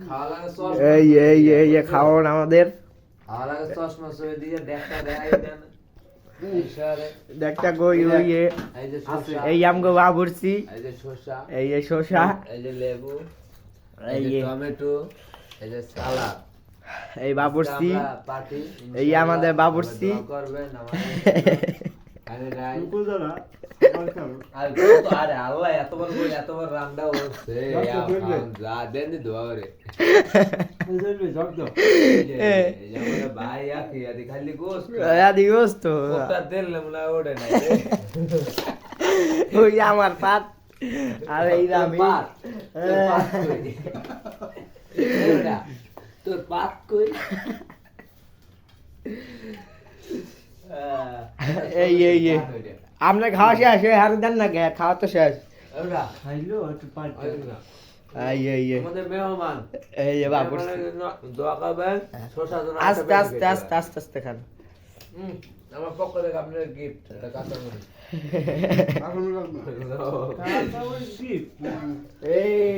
খাওয়া লাগে এই খাওয়ান আমাদের খাওয়া লাগে চশমা সয়ে দিয়ে দেখা দেয় দেন দেখটা কই ওই এই যে শসা এই আমগো বাবুরছি এই যে শসা এই যে শসা এই যে লেবু এই এই যে টমেটো এই যে সালাদ এই বাবুরছি পার্টি এই আমাদের বাবুরছি করবেন আমাদের আরে রাই আর তো আরে আল্লাহ এতবার রান্না হচ্ছে যা দেন দি দোয়া করে এই যে ভাই আকি আদি খালি গোস্ত আদি গোস্ত ওটা তেল না ওড়ে না ওই আমার পাত আর এই আমি তোর পাত কই এই আমরা খাওয়া শেষ হার দেন না খাওয়া তো শেষ খাইলো একটু পাল্টে এই আমাদের মেহমান এই যে বাবুর দোয়া করবেন শসা জন্য আস্তে আস্তে আস্তে আস্তে আস্তে খান আমার পক্ষ থেকে আপনার গিফট এটা কাঁচামরিচ এখন এই